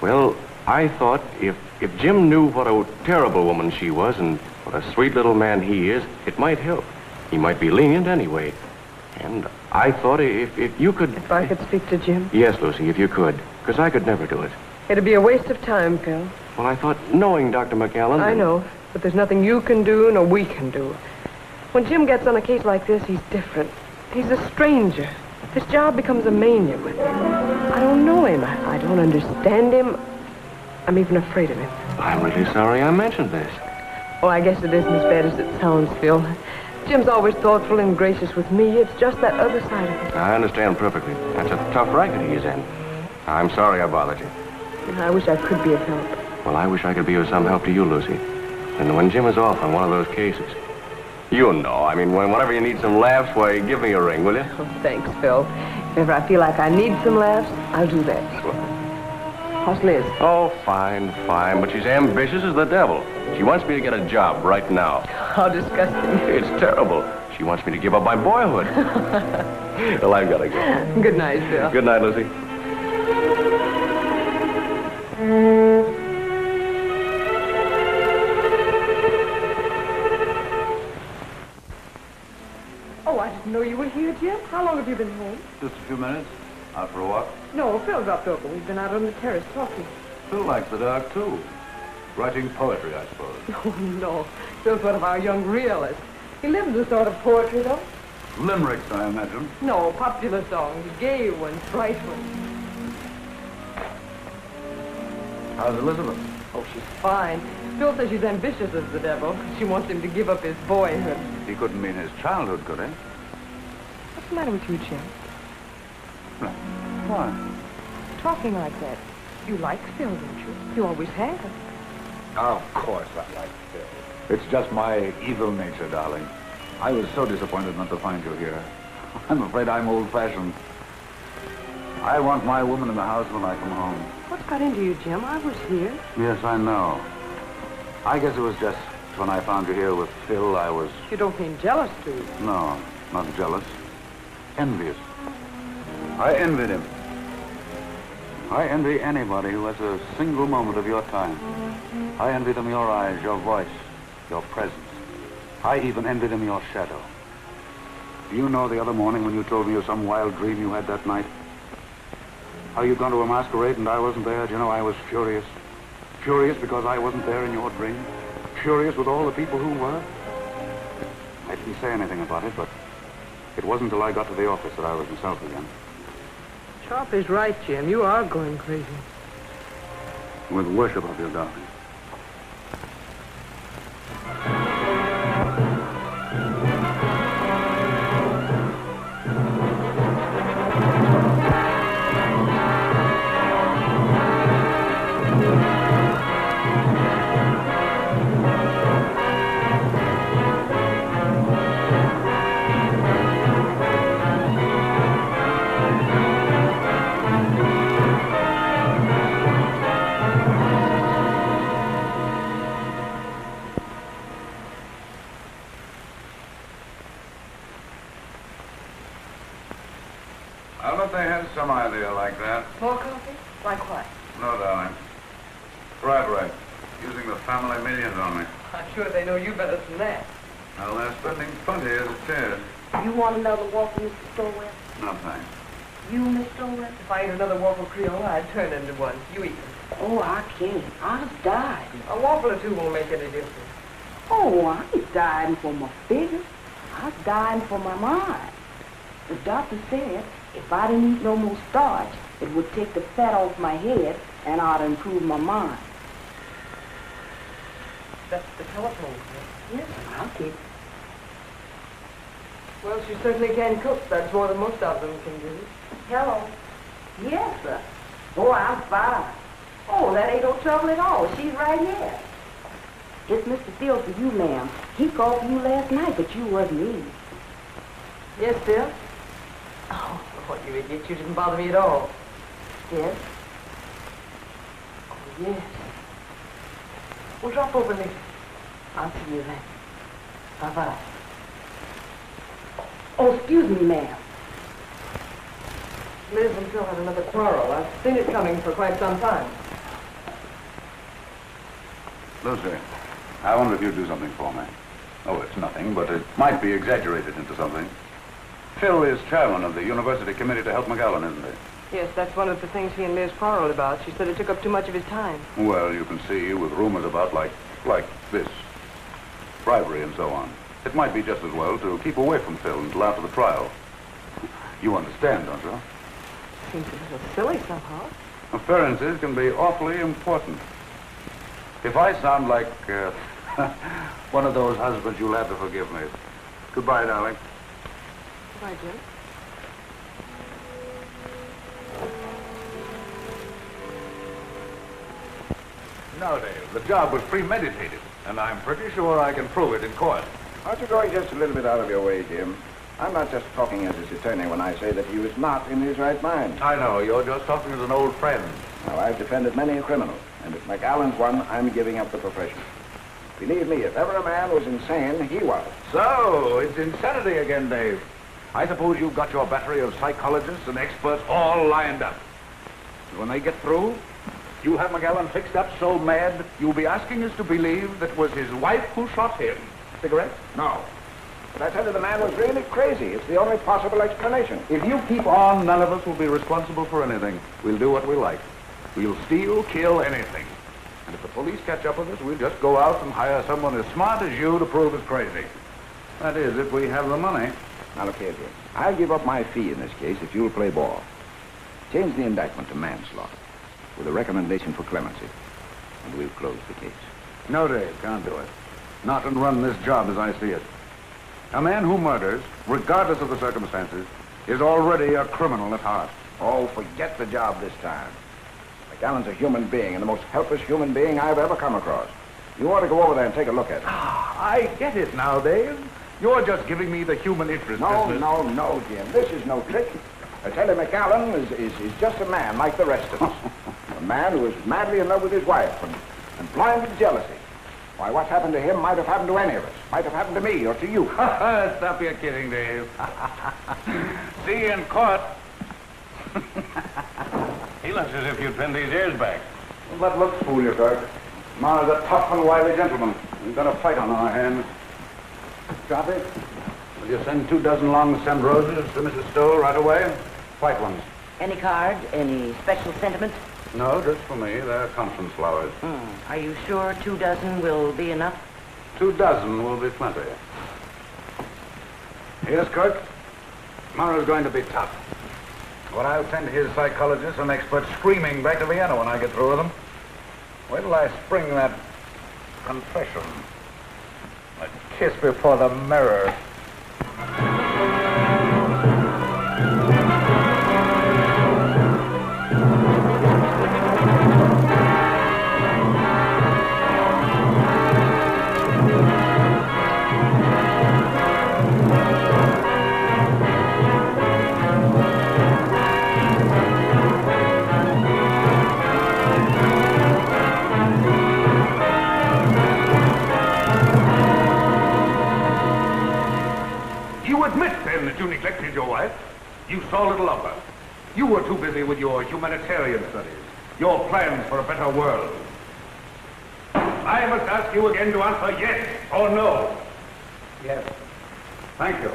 well, I thought if Jim knew what a terrible woman she was and what a sweet little man he is, it might help. He might be lenient anyway. And I thought if you could... If I could speak to Jim? Yes, Lucy, if you could. Because I could never do it. It'd be a waste of time, Phil. Well, I thought, knowing Dr. McAllen... I know, but there's nothing you can do nor we can do. When Jim gets on a case like this, he's different. He's a stranger. This job becomes a mania with him. I don't know him. I don't understand him. I'm even afraid of him. I'm really sorry I mentioned this. Oh, I guess it isn't as bad as it sounds, Phil. Jim's always thoughtful and gracious with me. It's just that other side of it. I understand perfectly. That's a tough racket he's in. I'm sorry I bothered you. I wish I could be of help. Well, I wish I could be of some help to you, Lucy. And when Jim is off on one of those cases, you know, I mean, whenever you need some laughs, why, give me a ring, will you? Oh, thanks, Phil. If ever I feel like I need some laughs, I'll do that. How's Liz? Oh, fine, but she's ambitious as the devil. She wants me to get a job right now. How disgusting. It's terrible. She wants me to give up my boyhood. Well, I've got to go. Good night, Phil. Good night, Lucy. Oh, I didn't know you were here, Jim. How long have you been home? Just a few minutes. Out for a walk. No, Phil dropped over. We've been out on the terrace talking. Phil likes the dark, too. Writing poetry, I suppose. Oh, no. Phil's one of our young realists. He lives a sort of poetry, though. Limericks, I imagine. No, popular songs. Gay ones, bright ones. How's Elizabeth? Oh, she's fine. Phil says she's ambitious as the devil. She wants him to give up his boyhood. He couldn't mean his childhood, could he? What's the matter with you, Jim? No. Why? Talking like that. You like Phil, don't you? You always have. Of course I like Phil. It's just my evil nature, darling. I was so disappointed not to find you here. I'm afraid I'm old-fashioned. I want my woman in the house when I come home. What's got into you, Jim? I was here. Yes, I know. I guess it was just when I found you here with Phil, I was... You don't mean jealous, do you? No, not jealous. Envious. I envied him. I envy anybody who has a single moment of your time. I envy them your eyes, your voice, your presence. I even envy them your shadow. Do you know the other morning when you told me of some wild dream you had that night? How you'd gone to a masquerade and I wasn't there? Do you know, I was furious. Furious because I wasn't there in your dream. Furious with all the people who were. I didn't say anything about it, but it wasn't until I got to the office that I was myself again. Sharp is right, Jim. You are going crazy. With worship of you, darling. I'll bet they had some idea like that. More coffee? Like what? No, darling. Right. Using the family millions on me. I'm sure they know you better than that. Well, they're spending plenty as it is. You want another waffle, Mr. Stowell? No, thanks. You, Miss Stowell? If I ate another waffle Creole, I'd turn into one. You eat them. Oh, I can't. I just died. A waffle or two won't make any difference. Oh, I ain't dying for my figure. I was dying for my mind. The doctor said if I didn't eat no more starch, it would take the fat off my head and I'd improve my mind. That's the telephone, sir. Yes, I'll take it. Well, she certainly can cook. That's more than most of them can do. Hello. Yes, sir. Oh, I'm fine. Oh, that ain't no trouble at all. She's right here. It's Mr. Phil for you, ma'am. He called for you last night, but you wasn't in. Yes, Phil? Oh, what, you idiot. You didn't bother me at all. Yes? Oh, yes. Well, drop over later. I'll see you then. Bye-bye. Oh, excuse me, ma'am. Liz and Phil had another quarrel. I've seen it coming for quite some time. Lucy, I wonder if you'd do something for me. Oh, it's nothing, but it might be exaggerated into something. Phil is chairman of the university committee to help McAllen, isn't he? Yes, that's one of the things he and Liz quarreled about. She said it took up too much of his time. Well, you can see, with rumors about like this, bribery and so on, it might be just as well to keep away from Phil until after the trial. You understand, don't you? Seems a little silly somehow. Appearances can be awfully important. If I sound like one of those husbands, you'll have to forgive me. Goodbye, darling. Goodbye, Jim. No, Dave, the job was premeditated, and I'm pretty sure I can prove it in court. Aren't you going just a little bit out of your way, Jim? I'm not just talking as his attorney when I say that he was not in his right mind. I know, you're just talking as an old friend. Now, I've defended many a criminal, and if McAllen's one, I'm giving up the profession. Believe me, if ever a man was insane, he was. So, it's insanity again, Dave. I suppose you've got your battery of psychologists and experts all lined up. And when they get through, you'll have McAllen fixed up so mad, you'll be asking us to believe that it was his wife who shot him. Cigarette? No. But I tell you, the man was really crazy. It's the only possible explanation. If you keep on, none of us will be responsible for anything. We'll do what we like. We'll steal, kill, anything. And if the police catch up with us, we'll just go out and hire someone as smart as you to prove us crazy. That is, if we have the money. Now, look here, Jim. I'll give up my fee in this case if you'll play ball. Change the indictment to manslaughter with a recommendation for clemency, and we'll close the case. No, Dave, can't do it. Not and run this job as I see it. A man who murders, regardless of the circumstances, is already a criminal at heart. Oh, forget the job this time. McAllen's a human being, and the most helpless human being I've ever come across. You ought to go over there and take a look at it. I get it now, Dave. You're just giving me the human interest business. No, Jim. This is no trick. I tell you, McAllen is just a man like the rest of us. A man who is madly in love with his wife and blind with jealousy. Why, what happened to him might have happened to any of us. Might have happened to me or to you. Stop your kidding, Dave. See you in court. He looks as if you'd pinned these ears back. Well, that looks fool you, Kirk. Mara's a tough and wily gentleman. We've got a fight on our hands. Choppy, will you send 24 long stem roses to Mrs. Stowe right away? White ones. Any card? Any special sentiment? No, just for me. They're conference flowers. Are you sure 24 will be enough? 24 will be plenty. Yes, Kirk. Mara's going to be tough. But I'll send his psychologists and experts screaming back to Vienna when I get through with them. Wait till I spring that confession. A kiss before the mirror. You admit, then, that you neglected your wife? You saw little of her. You were too busy with your humanitarian studies, your plans for a better world. I must ask you again to answer yes or no. Yes. Thank you.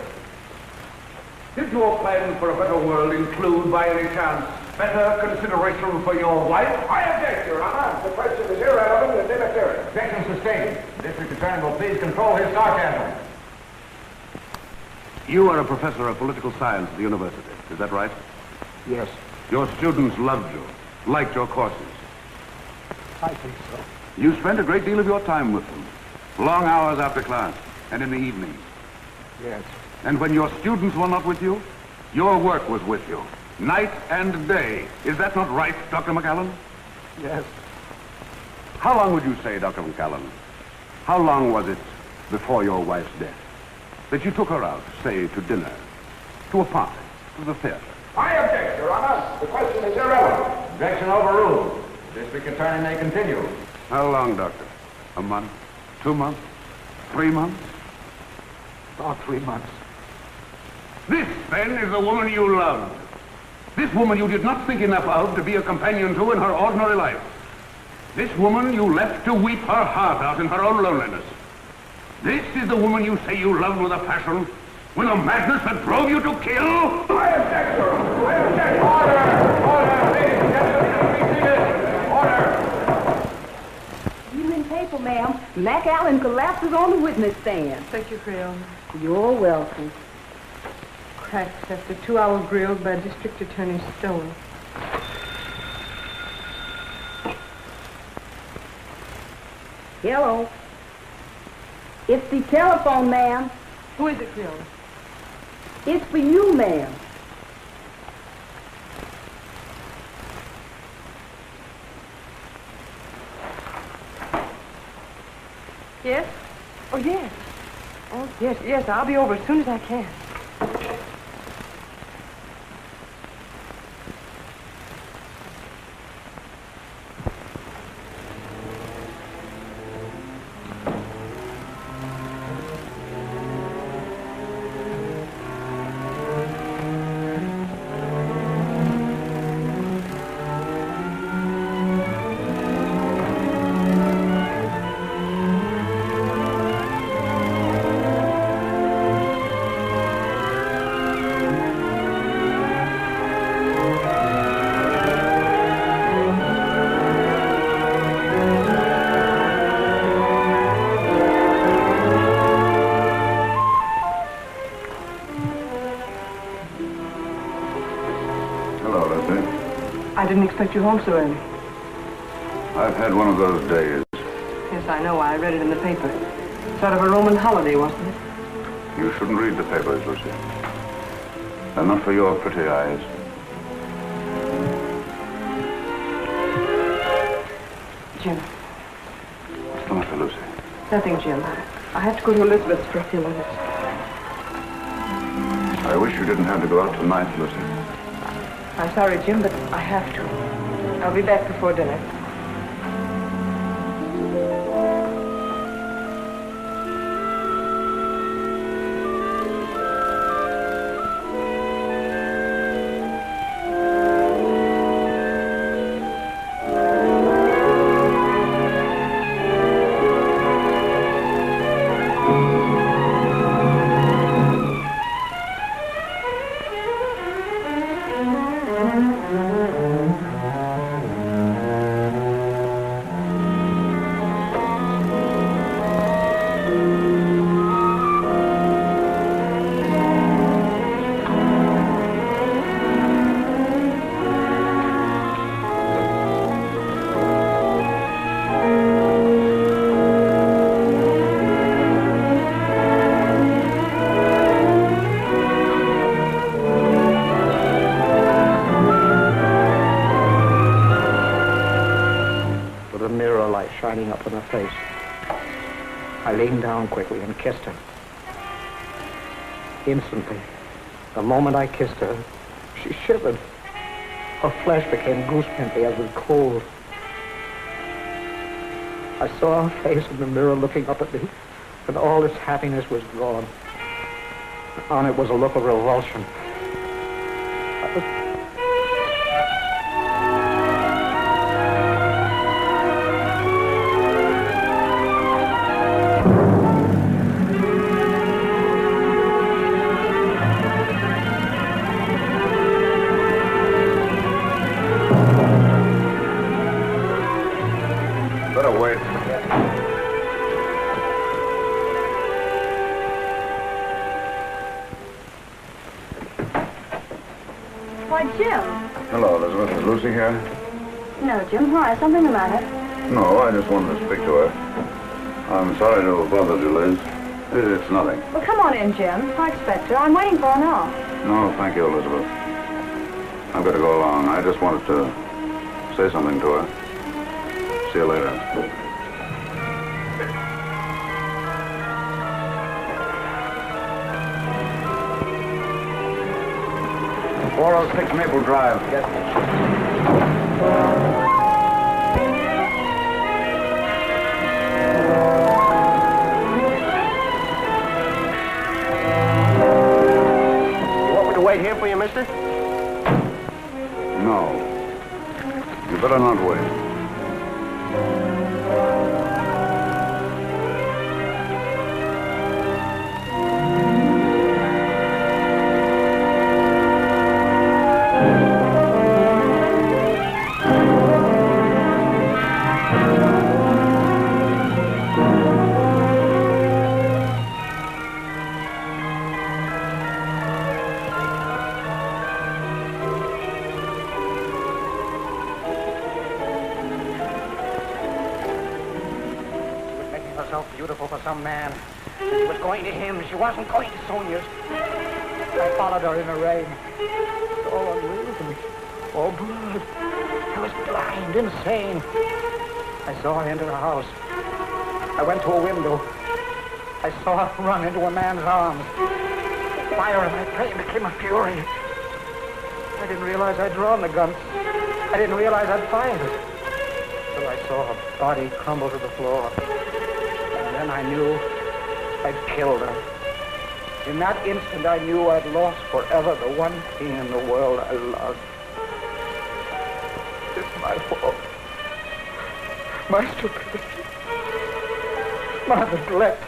Did your plans for a better world include, by any chance, better consideration for your wife? I object, Your Honor. The question is irrelevant and inappropriate. Objection sustained. The district attorney will please control his sarcasm. You are a professor of political science at the university. Is that right? Yes, Your students loved you, liked your courses. I think so. You spent a great deal of your time with them, long hours after class and in the evenings. Yes. And when your students were not with you, your work was with you, night and day. Is that not right, Dr. McAllen? Yes. How long would you say, Dr. McAllen, how long was it before your wife's death that you took her out, say, to dinner, to a party, to the theater? I object, Your Honor. The question is irrelevant. Objection overruled. The district attorney may continue. How long, Doctor? A month? 2 months? 3 months? About 3 months. This, then, is the woman you loved. This woman you did not think enough of to be a companion to in her ordinary life. This woman you left to weep her heart out in her own loneliness. This is the woman you say you loved with a passion, with a madness that drove you to kill? I object, Your Honor. I object. Order! Order! Ladies and gentlemen, be seated. Order! Evening paper, ma'am. McAllen collapses on the witness stand. Thank you, Gail. You're welcome. Cracks after 2-hour grill by District Attorney Stone. Hello. It's the telephone, ma'am. Who is it, Gail? It's for you, ma'am. Yes? Oh, yes. Oh, yes, I'll be over as soon as I can. I didn't expect you home so early. I've had one of those days. Yes, I know. I read it in the paper. Sort of a Roman holiday, wasn't it? You shouldn't read the papers, Lucy. They're not for your pretty eyes. Jim. What's the matter, Lucy? Nothing, Jim. I have to go to Elizabeth's for a few minutes. I wish you didn't have to go out tonight, Lucy. I'm sorry, Jim, but I have to. I'll be back before dinner. Shining up in her face. I leaned down quickly and kissed her. Instantly, the moment I kissed her, she shivered. Her flesh became goose-pimply as with cold. I saw her face in the mirror looking up at me, and all its happiness was gone. On it was a look of revulsion. Better wait. Why, Jim. Hello, Elizabeth. Is Lucy here? No, Jim. Why? Something the matter? No, I just wanted to speak to her. I'm sorry to have bothered you, Liz. It's nothing. Well, come on in, Jim. I expect her. I'm waiting for her now. No, thank you, Elizabeth. I've got to go along. I just wanted to say something to her. See you later. 406 Maple Drive. Yes. You want me to wait here for you, mister? No. You better not wait. Beautiful for some man. She was going to him. She wasn't going to Sonia's. I followed her in the rain. It's all unreal to me. All blood. I was blind, insane. I saw her enter the house. I went to a window. I saw her run into a man's arms. Fire in my brain became a fury. I didn't realize I'd drawn the gun. I didn't realize I'd fired it. Till I saw her body crumble to the floor. Then I knew I'd killed her. In that instant, I knew I'd lost forever the one thing in the world I loved. It's my fault. My stupidity. My neglect.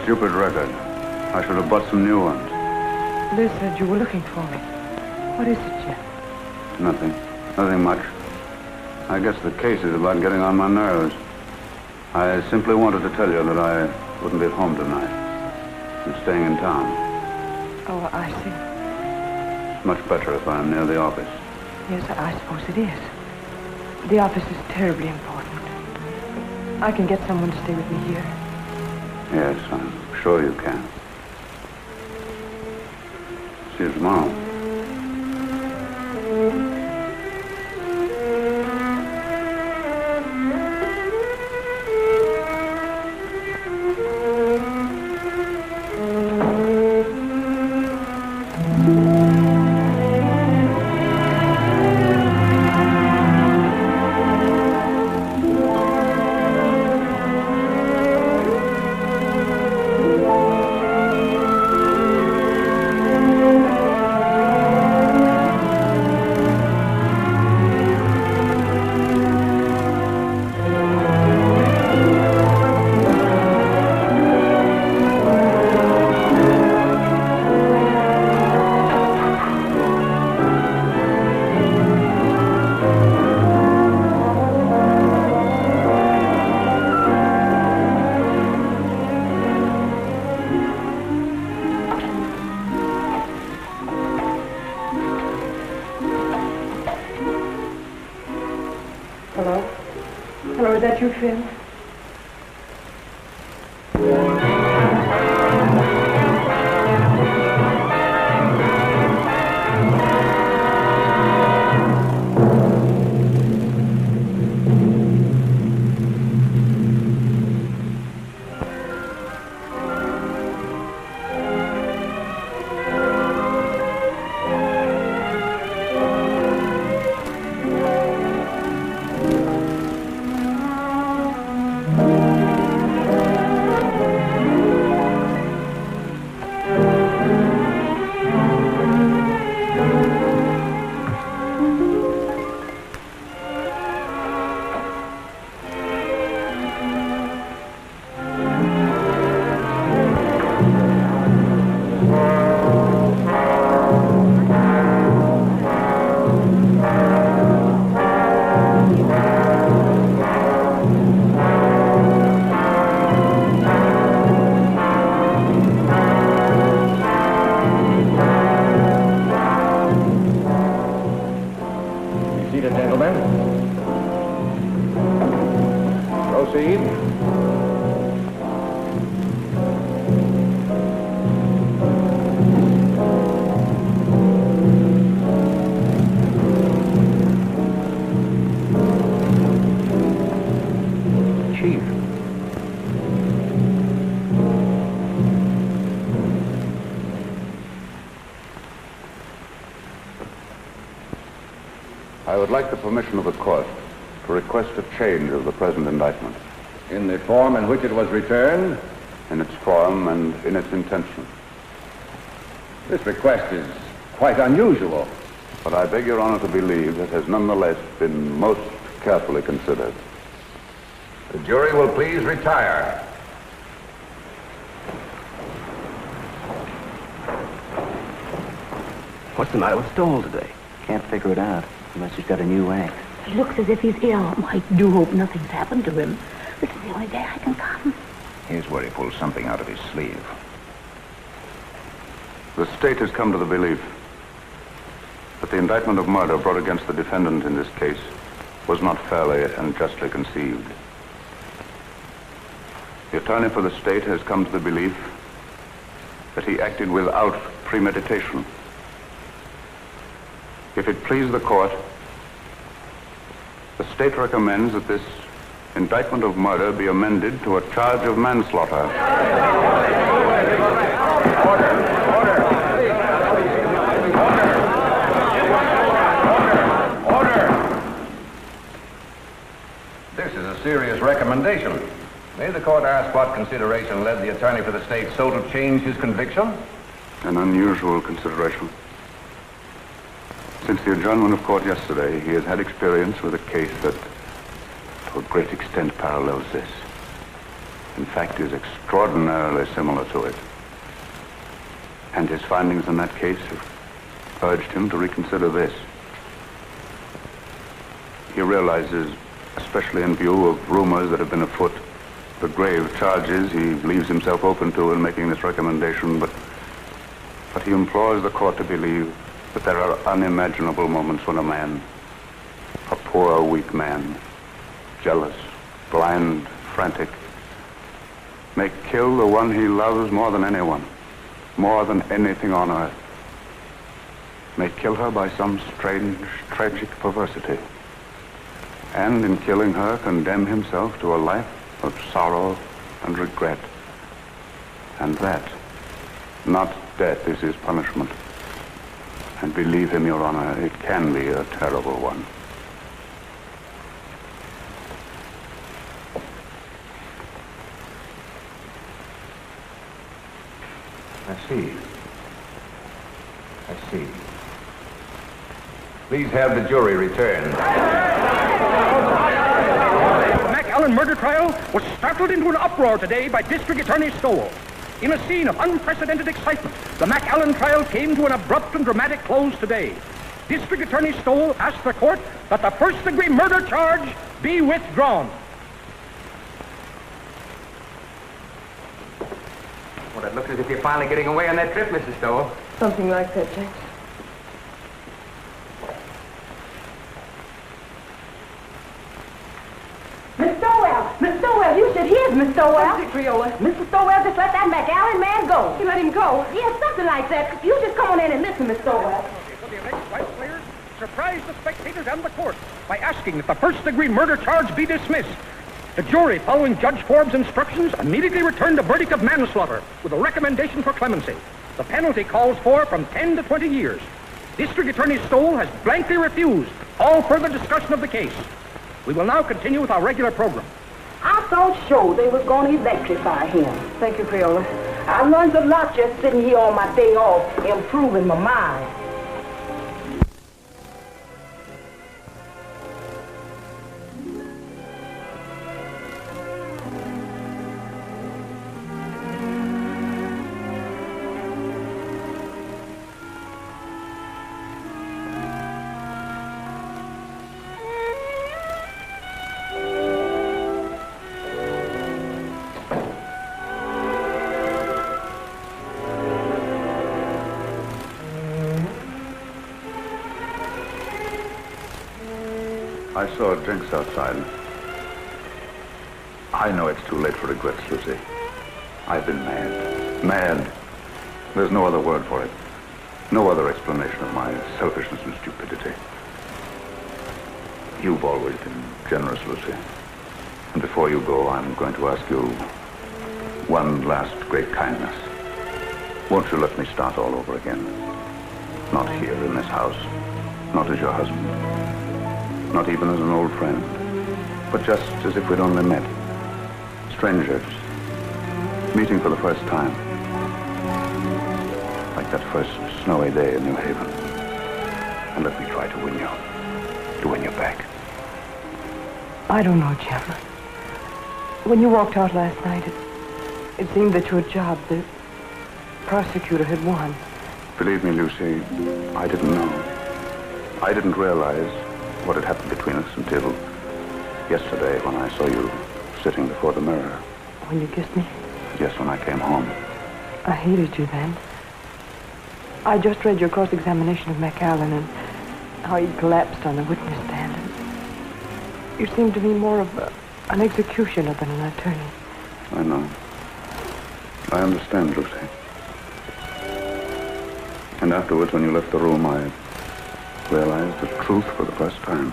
Stupid record. I should have bought some new ones. Liz said you were looking for me. What is it, Jim? Nothing. Nothing much. I guess the case is about getting on my nerves. I simply wanted to tell you that I wouldn't be at home tonight. I'm staying in town. Oh, I see. It's much better if I'm near the office. Yes, I suppose it is. The office is terribly important. I can get someone to stay with me here. Yes, I'm sure you can. See you tomorrow. Hello? Hello, is that you, Phil? I would like the permission of the court to request a change of the present indictment. In the form in which it was returned? In its form and in its intention. This request is quite unusual. But I beg Your Honor to believe it has nonetheless been most carefully considered. The jury will please retire. What's the matter with Stoll today? Can't figure it out, unless he's got a new act. He looks as if he's ill. I do hope nothing's happened to him. This is the only day I can come. Here's where he pulls something out of his sleeve. The state has come to the belief that the indictment of murder brought against the defendant in this case was not fairly and justly conceived. The attorney for the state has come to the belief that he acted without premeditation. If it please the court, the state recommends that this indictment of murder be amended to a charge of manslaughter. This is a serious recommendation. May the court ask what consideration led the attorney for the state so to change his conviction? An unusual consideration. Since the adjournment of court yesterday, he has had experience with a case that, to a great extent, parallels this. In fact, is extraordinarily similar to it. And his findings in that case have urged him to reconsider this. He realizes, especially in view of rumors that have been afoot, the grave charges he leaves himself open to in making this recommendation, but he implores the court to believe that there are unimaginable moments when a man, a poor, weak man, jealous, blind, frantic, may kill the one he loves more than anyone, more than anything on earth. may kill her by some strange, tragic perversity, and in killing her condemn himself to a life of sorrow and regret. And that, not death, is his punishment. And believe him, Your Honor, it can be a terrible one. I see. I see. Please have the jury returned. The McAllen murder trial was startled into an uproar today by District Attorney Stoll. In a scene of unprecedented excitement, the McAllen trial came to an abrupt and dramatic close today. District Attorney Stoll asked the court that the first-degree murder charge be withdrawn. Well, it looks as if you're finally getting away on that trip, Mrs. Stoll. Something like that, James. Miss Stowell! Miss Stowell, you should hear Miss Stowell. That's it, Creola. Mr. Stowell just let that McAllen man go. He let him go? Yeah, something like that. You just come on in and listen, Miss Stowell. So the alleged white players surprised the spectators and the court by asking that the first-degree murder charge be dismissed. The jury, following Judge Forbes' instructions, immediately returned a verdict of manslaughter with a recommendation for clemency. The penalty calls for from 10 to 20 years. District Attorney Stoll has blankly refused all further discussion of the case. We will now continue with our regular program. I thought sure they was going to electrify him. Thank you, Creola. I learned a lot just sitting here on my day off, improving my mind. I saw drinks outside. I know it's too late for regrets, Lucy. I've been mad. Mad. There's no other word for it. No other explanation of my selfishness and stupidity. You've always been generous, Lucy. And before you go, I'm going to ask you one last great kindness. Won't you let me start all over again? Not here in this house. Not as your husband. Not even as an old friend, but just as if we'd only met. Strangers, meeting for the first time. Like that first snowy day in New Haven. And let me try to win you back. I don't know, Jim. When you walked out last night, it seemed that your job, the prosecutor, had won. Believe me, Lucy, I didn't know. I didn't realize what had happened between us until yesterday when I saw you sitting before the mirror. When you kissed me? Yes, when I came home. I hated you then. I just read your cross-examination of McAllen and how he collapsed on the witness stand. And you seemed to me more of an executioner than an attorney. I know. I understand, Lucy. And afterwards, when you left the room, I realized the truth for the first time.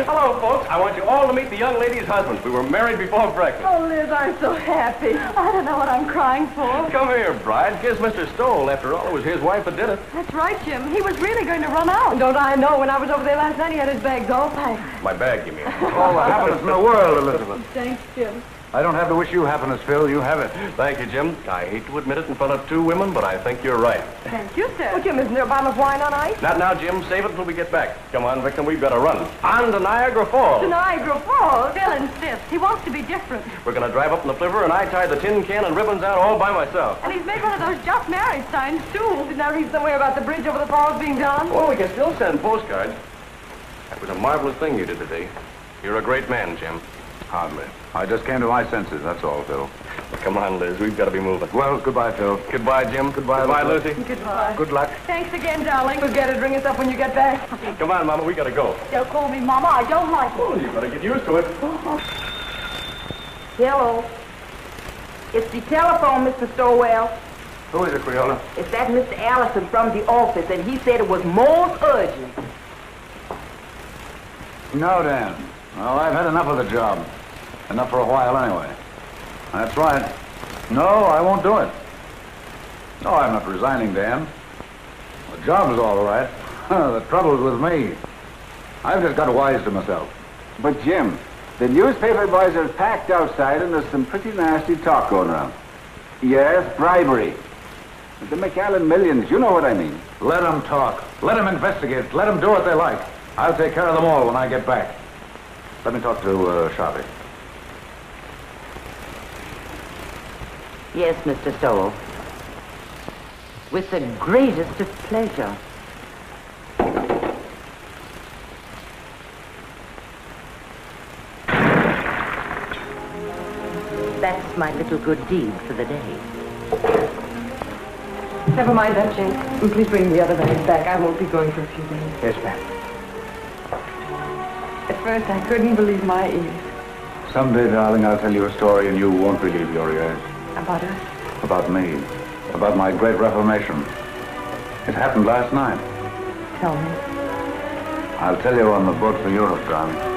Hello, folks. I want you all to meet the young lady's husbands. We were married before breakfast. Oh, Liz, I'm so happy. I don't know what I'm crying for. Come here, Bride. Kiss Mr. Stoll. After all, it was his wife that did it. That's right, Jim. He was really going to run out. Don't I know? When I was over there last night, he had his bags all packed. My bag, you mean? All the happiness in the world, Elizabeth. Thanks, Jim. I don't have to wish you happiness, Phil. You have it. Thank you, Jim. I hate to admit it in front of two women, but I think you're right. Thank you, sir. Oh, Jim, isn't there a bottle of wine on ice? Not now, Jim. Save it until we get back. Come on, Victim. We've got to run. On to Niagara Falls. To Niagara Falls? Phil insists. He wants to be different. We're going to drive up in the flivver, and I tie the tin can and ribbons out all by myself. And he's made one of those just married signs, too. Didn't I read somewhere about the bridge over the falls being done? Well, we can still send postcards. That was a marvelous thing you did today. You're a great man, Jim. Hardly. I just came to my senses, that's all, Phil. Well, come on, Liz. We've got to be moving. Well, goodbye, Phil. Goodbye, Jim. Goodbye, Lucy. Goodbye. Good luck. Thanks again, darling. Forget it. Ring us up when you get back. Come on, Mama. We got to go. Don't call me Mama. I don't like it. Oh, you better get used to it. Hello. It's the telephone, Mr. Stowell. Who is it, Creola? It's that Mr. Allison from the office, and he said it was most urgent. No, Dan. Well, I've had enough of the job. Enough for a while, anyway. That's right. No, I won't do it. No, I'm not resigning, Dan. The job's all right. The trouble's with me. I've just got wise to myself. But, Jim, the newspaper boys are packed outside, and there's some pretty nasty talk going around. Yes, bribery. The McAllen millions, you know what I mean. Let them talk. Let them investigate. Let them do what they like. I'll take care of them all when I get back. Let me talk to Sharpie. Yes, Mr. Stowell. With the greatest of pleasure. That's my little good deed for the day. Never mind that, Jane. And please bring the other bags back. I won't be going for a few days. Yes, ma'am. At first, I couldn't believe my ears. Someday, darling, I'll tell you a story and you won't believe your ears. About us? About me. About my great reformation. It happened last night. Tell me. I'll tell you on the boat for Europe, darling.